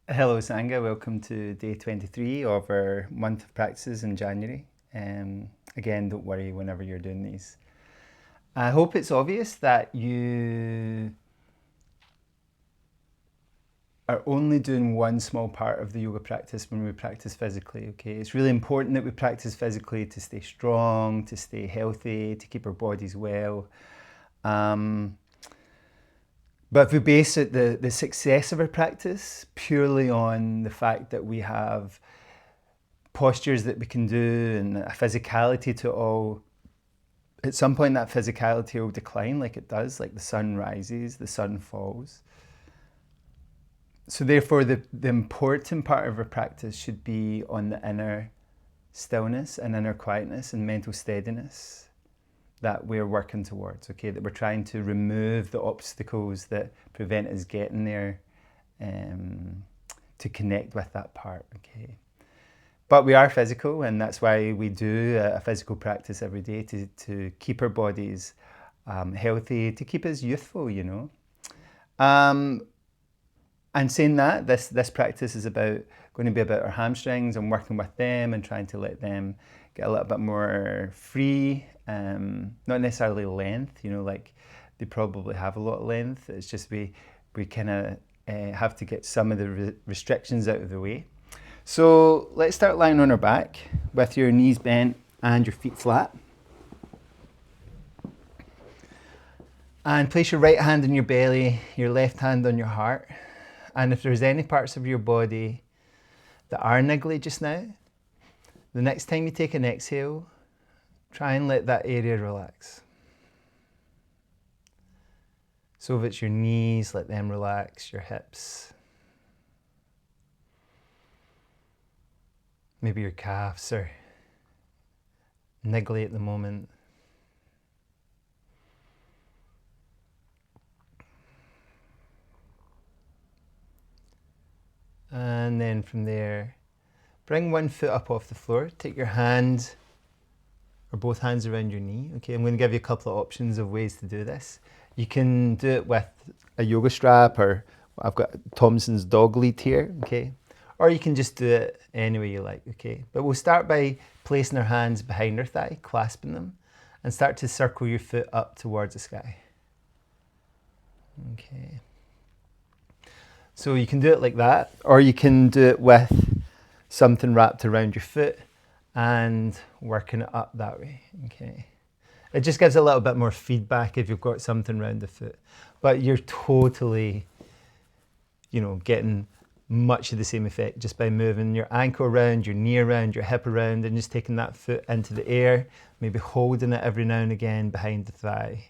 Hello Sangha, welcome to day 23 of our month of practices in January. Again, don't worry whenever you're doing these. I hope it's obvious that you are only doing one small part of the yoga practice when we practice physically, okay? It's really important that we practice physically to stay strong, to stay healthy, to keep our bodies well. But if we base the success of our practice purely on the fact that we have postures that we can do and a physicality to it all, at some point that physicality will decline like it does, like the sun rises, the sun falls. So therefore the important part of our practice should be on the inner stillness and inner quietness and mental steadiness that we're working towards, okay? That we're trying to remove the obstacles that prevent us getting there to connect with that part, okay? But we are physical, and that's why we do a physical practice every day to keep our bodies healthy, to keep us youthful, you know. And saying that, this practice is going to be about our hamstrings and working with them and trying to let them get a little bit more free, not necessarily length, you know, like they probably have a lot of length. It's just we kind of have to get some of the restrictions out of the way. So let's start lying on our back with your knees bent and your feet flat. And place your right hand on your belly, your left hand on your heart. And if there's any parts of your body that are niggly just now, the next time you take an exhale, try and let that area relax. So if it's your knees, let them relax, your hips. Maybe your calves are niggly at the moment. And then from there, bring one foot up off the floor. Take your hand or both hands around your knee. Okay, I'm going to give you a couple of options of ways to do this. You can do it with a yoga strap, or I've got Thompson's dog lead here, okay? Or you can just do it any way you like, okay? But we'll start by placing our hands behind our thigh, clasping them, and start to circle your foot up towards the sky. Okay. So you can do it like that, or you can do it with something wrapped around your foot and working it up that way, okay? It just gives a little bit more feedback if you've got something around the foot, but you're totally, you know, getting much of the same effect just by moving your ankle around, your knee around, your hip around, and just taking that foot into the air, maybe holding it every now and again behind the thigh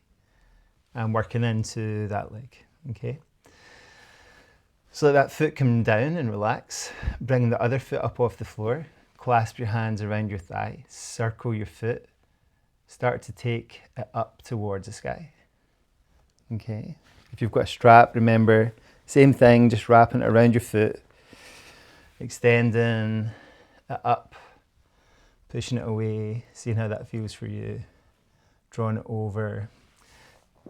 and working into that leg, okay? So let that foot come down and relax. Bring the other foot up off the floor. Clasp your hands around your thigh. Circle your foot. Start to take it up towards the sky. Okay. If you've got a strap, remember, same thing, just wrapping it around your foot. Extending it up. Pushing it away. Seeing how that feels for you. Drawing it over.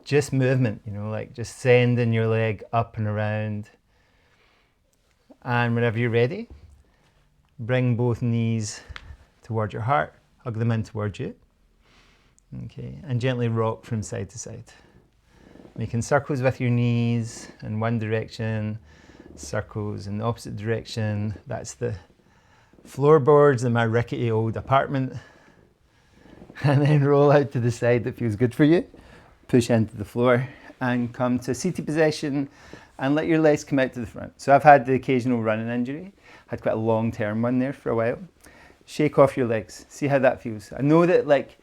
Just movement, you know, like just sending your leg up and around. And whenever you're ready, bring both knees towards your heart, hug them in towards you. Okay, and gently rock from side to side. Making circles with your knees in one direction, circles in the opposite direction. That's the floorboards in my rickety old apartment. And then roll out to the side that feels good for you. Push into the floor and come to a seated position. And let your legs come out to the front. So I've had the occasional running injury. Had quite a long-term one there for a while. Shake off your legs. See how that feels. I know that like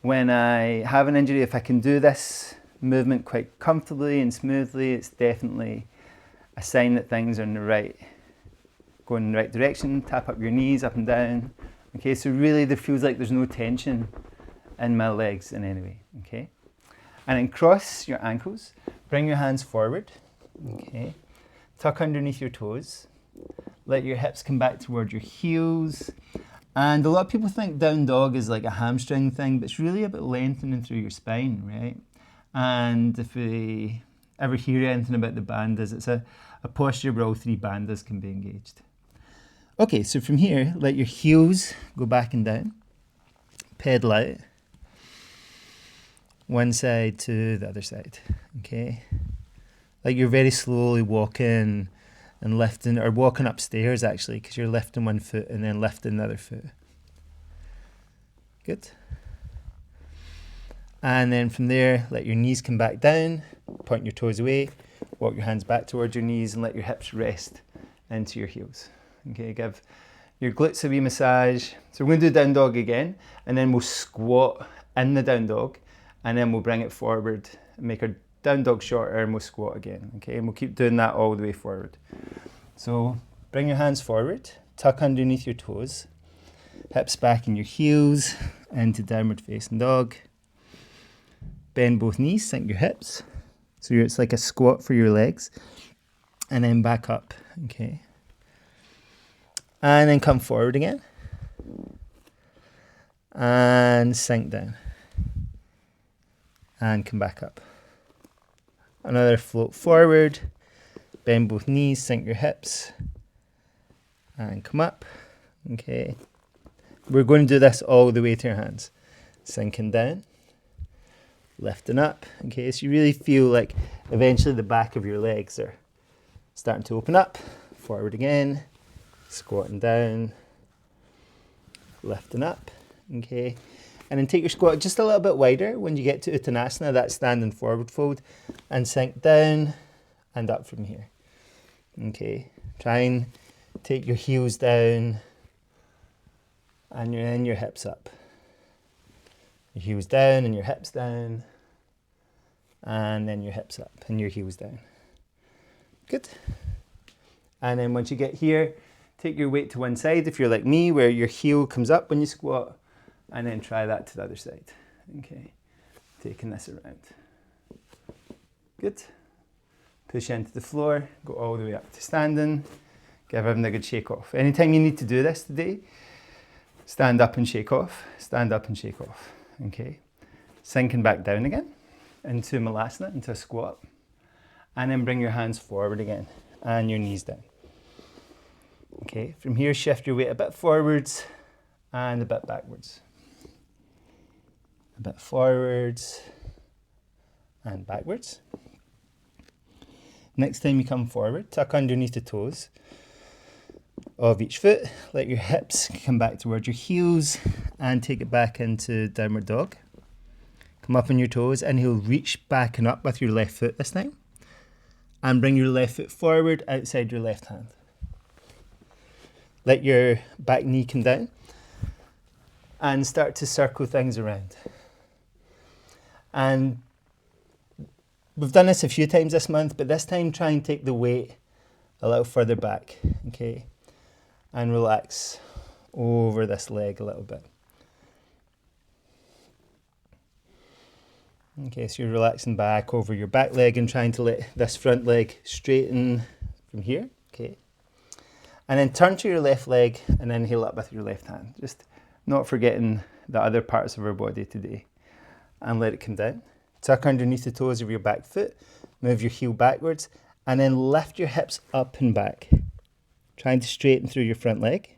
when I have an injury, if I can do this movement quite comfortably and smoothly, it's definitely a sign that things are going in the right direction. Tap up your knees up and down. Okay, so really there feels like there's no tension in my legs in any way. Okay, and then cross your ankles. Bring your hands forward. Okay, tuck underneath your toes. Let your hips come back toward your heels. And a lot of people think down dog is like a hamstring thing, but it's really about lengthening through your spine, right? And if we ever hear anything about the bandhas, it's a a posture where all three bandhas can be engaged. Okay, so from here, let your heels go back and down. Pedal out. One side to the other side, okay? Like you're very slowly walking and lifting, or walking upstairs actually, because you're lifting one foot and then lifting the other foot. Good. And then from there, let your knees come back down, point your toes away, walk your hands back towards your knees and let your hips rest into your heels. Okay, give your glutes a wee massage. So we're going to do down dog again, and then we'll squat in the down dog, and then we'll bring it forward and make our down dog shorter, and we'll squat again. Okay, and we'll keep doing that all the way forward. So bring your hands forward, tuck underneath your toes, hips back in your heels into downward facing dog. Bend both knees, sink your hips. So it's like a squat for your legs, and then back up. Okay. And then come forward again. And sink down. And come back up. Another float forward. Bend both knees, sink your hips. And come up. Okay. We're going to do this all the way to your hands. Sinking down. Lifting up. Okay, so you really feel like eventually the back of your legs are starting to open up. Forward again. Squatting down, lifting up, okay, and then take your squat just a little bit wider when you get to Uttanasana, that standing forward fold, and sink down and up from here. Okay, try and take your heels down and then your hips up. Your heels down and your hips down, and then your hips up and your heels down. Good. And then once you get here, take your weight to one side if you're like me, where your heel comes up when you squat, and then try that to the other side. Okay, taking this around. Good. Push into the floor, go all the way up to standing. Give everything a good shake off. Anytime you need to do this today, stand up and shake off, stand up and shake off. Okay, sinking back down again into Malasana, into a squat, and then bring your hands forward again and your knees down. Okay, from here, shift your weight a bit forwards and a bit backwards. A bit forwards and backwards. Next time you come forward, tuck underneath the toes of each foot. Let your hips come back towards your heels and take it back into downward dog. Come up on your toes and you'll reach back and up with your left foot this time. And bring your left foot forward outside your left hand. Let your back knee come down and start to circle things around. And we've done this a few times this month, but this time try and take the weight a little further back, okay? And relax over this leg a little bit. Okay, so you're relaxing back over your back leg and trying to let this front leg straighten from here, okay? And then turn to your left leg and inhale up with your left hand. Just not forgetting the other parts of our body today. And let it come down. Tuck underneath the toes of your back foot. Move your heel backwards. And then lift your hips up and back. Trying to straighten through your front leg.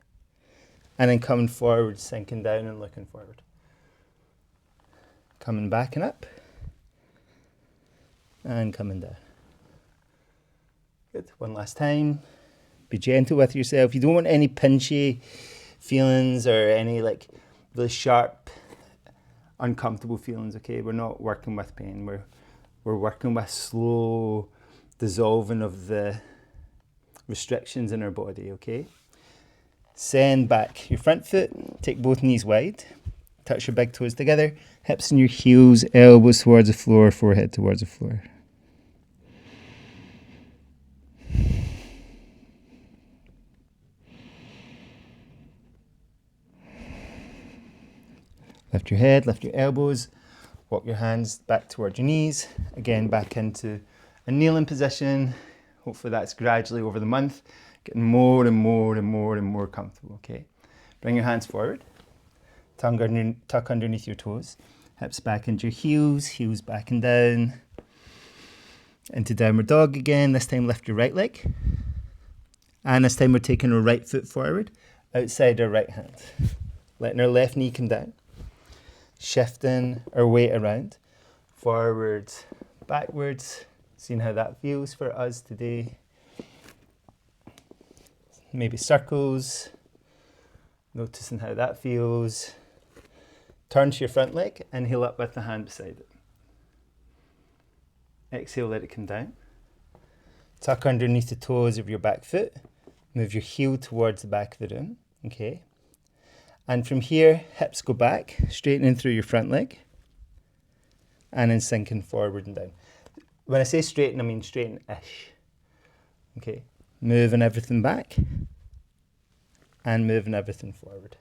And then coming forward, sinking down and looking forward. Coming back and up. And coming down. Good. One last time. Be gentle with yourself. You don't want any pinchy feelings or any like really sharp, uncomfortable feelings, okay? We're not working with pain. We're working with slow dissolving of the restrictions in our body, okay? Send back your front foot. Take both knees wide. Touch your big toes together. Hips and your heels, elbows towards the floor, forehead towards the floor. Lift your head, lift your elbows, walk your hands back towards your knees. Again, back into a kneeling position. Hopefully that's gradually over the month, getting more and more and more and more comfortable, okay? Bring your hands forward, tuck underneath your toes, hips back into your heels, heels back and down. Into downward dog again. This time lift your right leg. And this time we're taking our right foot forward, outside our right hand. Letting our left knee come down. Shifting our weight around. Forwards, backwards. Seeing how that feels for us today. Maybe circles. Noticing how that feels. Turn to your front leg. Inhale up with the hand beside it. Exhale, let it come down. Tuck underneath the toes of your back foot. Move your heel towards the back of the room. Okay. And from here, hips go back, straightening through your front leg. And then sinking forward and down. When I say straighten, I mean straighten-ish. Okay. Moving everything back. And moving everything forward.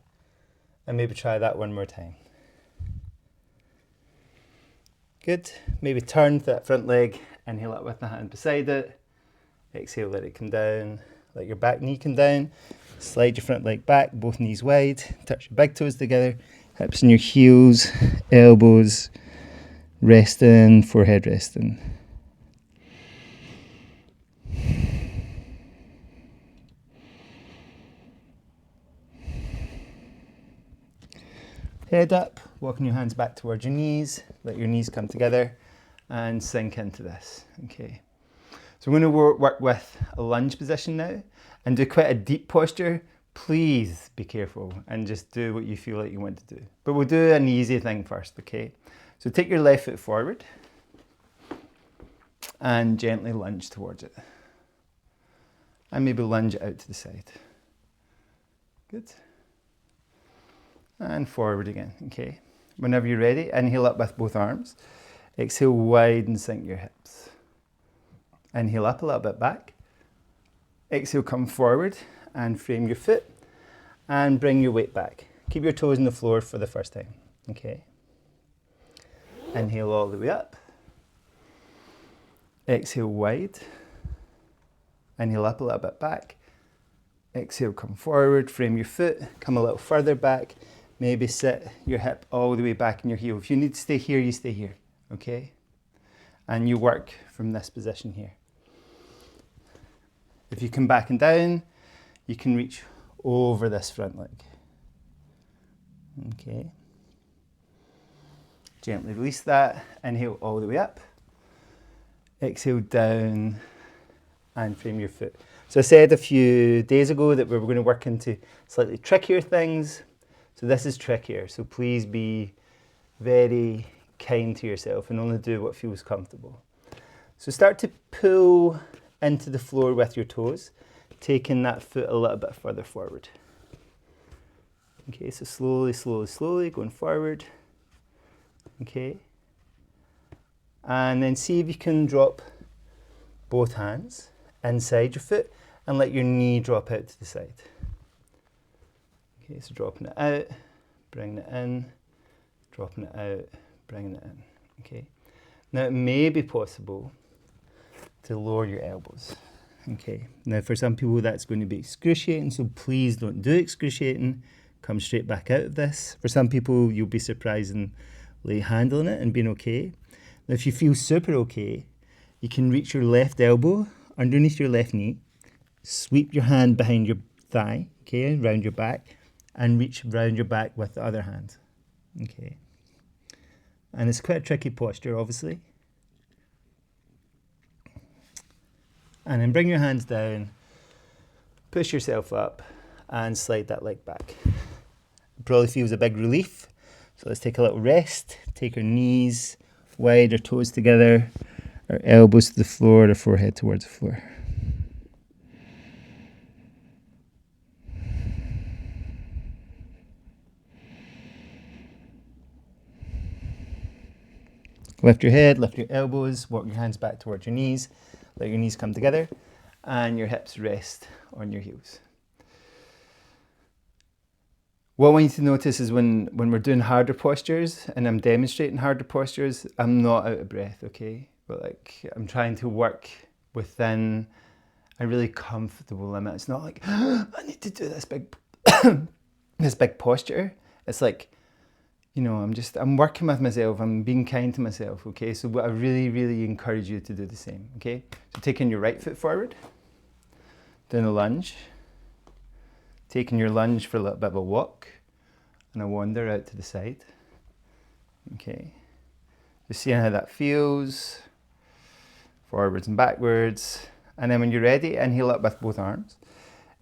And maybe try that one more time. Good. Maybe turn that front leg. Inhale up with the hand beside it. Exhale, let it come down. Let your back knee come down. Slide your front leg back, both knees wide. Touch your big toes together. Hips and your heels, elbows resting, forehead resting. Head up, walking your hands back towards your knees. Let your knees come together and sink into this. Okay. So we're going to work with a lunge position now and do quite a deep posture. Please be careful and just do what you feel like you want to do. But we'll do an easy thing first, okay? So take your left foot forward and gently lunge towards it. And maybe lunge it out to the side. Good. And forward again, okay? Whenever you're ready, inhale up with both arms. Exhale, wide and sink your hips. Inhale up a little bit back. Exhale, come forward and frame your foot and bring your weight back. Keep your toes on the floor for the first time, okay? Inhale all the way up. Exhale, wide. Inhale up a little bit back. Exhale, come forward, frame your foot, come a little further back. Maybe sit your hip all the way back in your heel. If you need to stay here, you stay here, okay? And you work from this position here. If you come back and down, you can reach over this front leg. Okay. Gently release that. Inhale all the way up. Exhale down and frame your foot. So I said a few days ago that we were going to work into slightly trickier things. So this is trickier. So please be very kind to yourself and only do what feels comfortable. So start to pull into the floor with your toes, taking that foot a little bit further forward. Okay, so slowly, slowly, slowly going forward. Okay. And then see if you can drop both hands inside your foot and let your knee drop out to the side. Okay, so dropping it out, bringing it in, dropping it out, bringing it in. Okay. Now it may be possible to lower your elbows. Okay. Now for some people that's going to be excruciating, so please don't do excruciating. Come straight back out of this. For some people you'll be surprisingly handling it and being okay. Now if you feel super okay, you can reach your left elbow underneath your left knee, sweep your hand behind your thigh, okay, round your back, and reach round your back with the other hand. Okay. And it's quite a tricky posture, obviously. And then bring your hands down, push yourself up, and slide that leg back. It probably feels a big relief. So let's take a little rest. Take our knees wide, our toes together, our elbows to the floor, our forehead towards the floor. Lift your head, lift your elbows, walk your hands back towards your knees. Let your knees come together and your hips rest on your heels. What I want you to notice is when we're doing harder postures and I'm demonstrating harder postures, I'm not out of breath, okay? But like I'm trying to work within a really comfortable limit. It's not like, I need to do this big, this big posture. It's like, I'm working with myself, I'm being kind to myself, okay? So what I really, really encourage you to do the same, okay? So taking your right foot forward, doing a lunge, taking your lunge for a little bit of a walk, and a wander out to the side, okay? Just seeing how that feels, forwards and backwards. And then when you're ready, inhale up with both arms,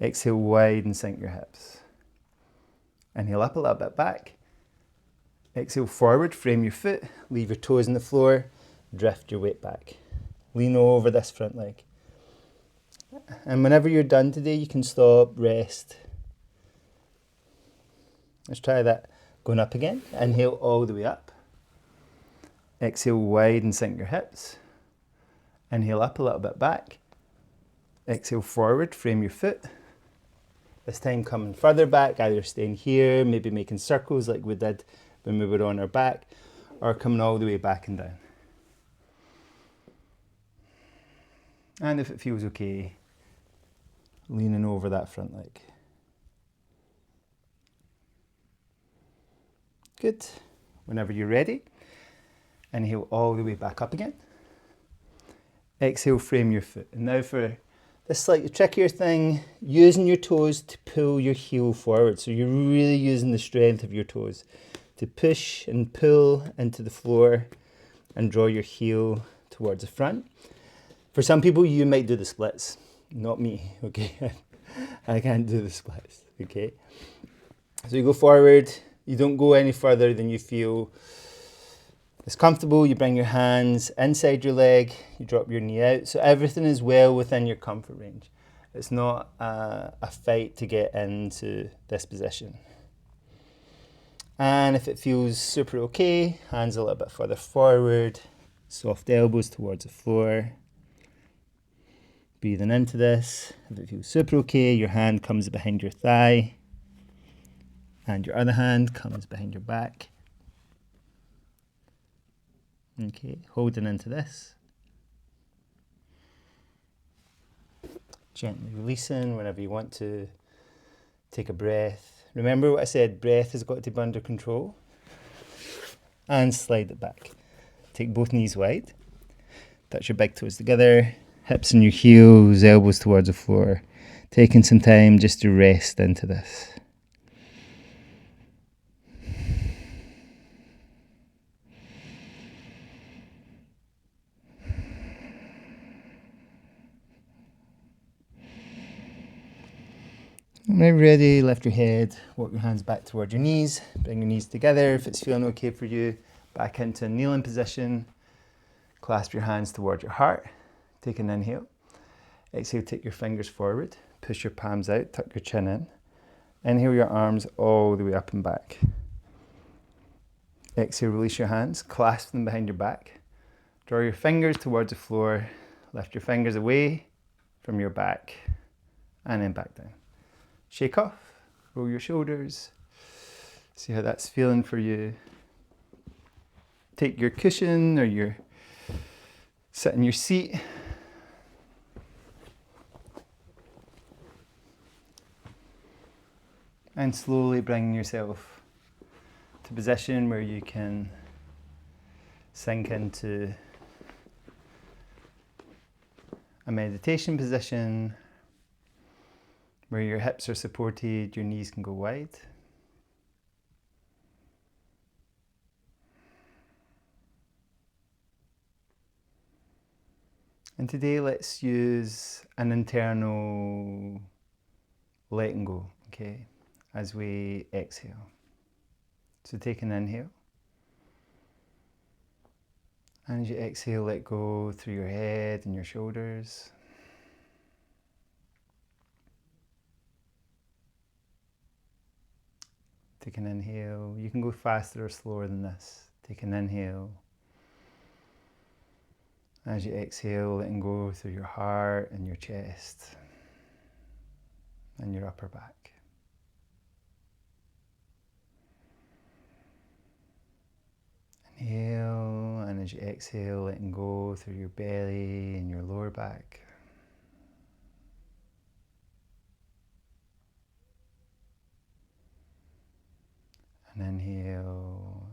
exhale wide and sink your hips. Inhale up a little bit back. Exhale forward, frame your foot, leave your toes on the floor, drift your weight back. Lean over this front leg. And whenever you're done today, you can stop, rest. Let's try that. Going up again. Inhale all the way up. Exhale wide and sink your hips. Inhale up a little bit back. Exhale forward, frame your foot. This time coming further back, either staying here, maybe making circles like we did when we were on our back, or coming all the way back and down. And if it feels okay, leaning over that front leg. Good. Whenever you're ready, inhale all the way back up again. Exhale, frame your foot. And now for this slightly trickier thing, using your toes to pull your heel forward. So you're really using the strength of your toes to push and pull into the floor and draw your heel towards the front. For some people, you might do the splits. Not me, okay? I can't do the splits, okay? So you go forward, you don't go any further than you feel is comfortable. You bring your hands inside your leg, you drop your knee out. So everything is well within your comfort range. It's not a fight to get into this position. And if it feels super okay, hands a little bit further forward, soft elbows towards the floor. Breathing into this. If it feels super okay, your hand comes behind your thigh and your other hand comes behind your back. Okay, holding into this. Gently releasing whenever you want to. Take a breath. Remember what I said, breath has got to be under control. And slide it back. Take both knees wide. Touch your big toes together. Hips and your heels, elbows towards the floor. Taking some time just to rest into this. When you're ready, lift your head, walk your hands back towards your knees, bring your knees together. If it's feeling okay for you, back into a kneeling position. Clasp your hands towards your heart. Take an inhale. Exhale, take your fingers forward. Push your palms out, tuck your chin in. Inhale your arms all the way up and back. Exhale, release your hands, clasp them behind your back. Draw your fingers towards the floor. Lift your fingers away from your back and then back down. Shake off, roll your shoulders. See how that's feeling for you. Take your cushion or sit in your seat. And slowly bring yourself to a position where you can sink into a meditation position where your hips are supported, your knees can go wide. And today let's use an internal letting go, okay, as we exhale. So take an inhale. And as you exhale, let go through your head and your shoulders. Take an inhale. You can go faster or slower than this. Take an inhale. As you exhale, letting go through your heart and your chest and your upper back. Inhale, and as you exhale, letting go through your belly and your lower back. And inhale,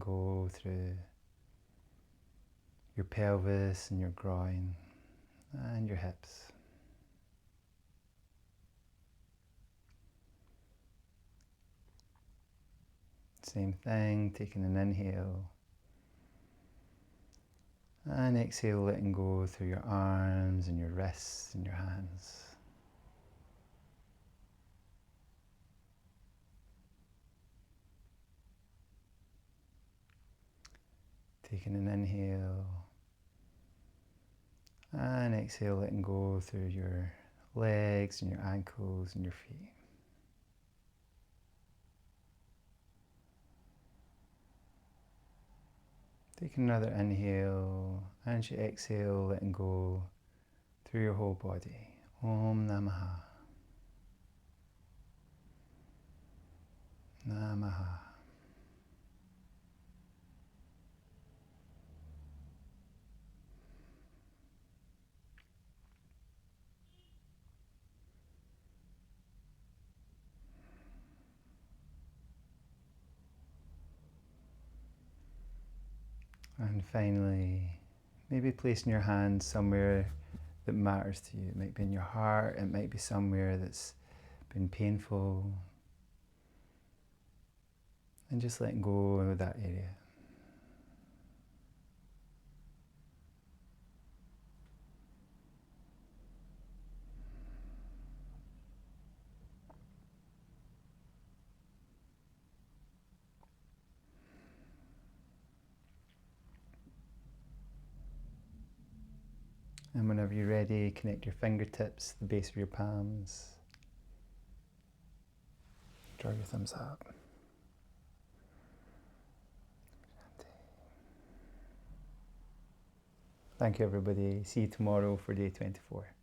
go through your pelvis and your groin and your hips. Same thing, taking an inhale and exhale, letting go through your arms and your wrists and your hands. Taking an inhale and exhale, letting go through your legs and your ankles and your feet. Take another inhale, and as you exhale, letting go through your whole body. Om Namaha. Namaha. And finally, maybe placing your hand somewhere that matters to you. It might be in your heart, it might be somewhere that's been painful. And just letting go of that area. And whenever you're ready, connect your fingertips to the base of your palms. Draw your thumbs up. Thank you, everybody. See you tomorrow for day 24.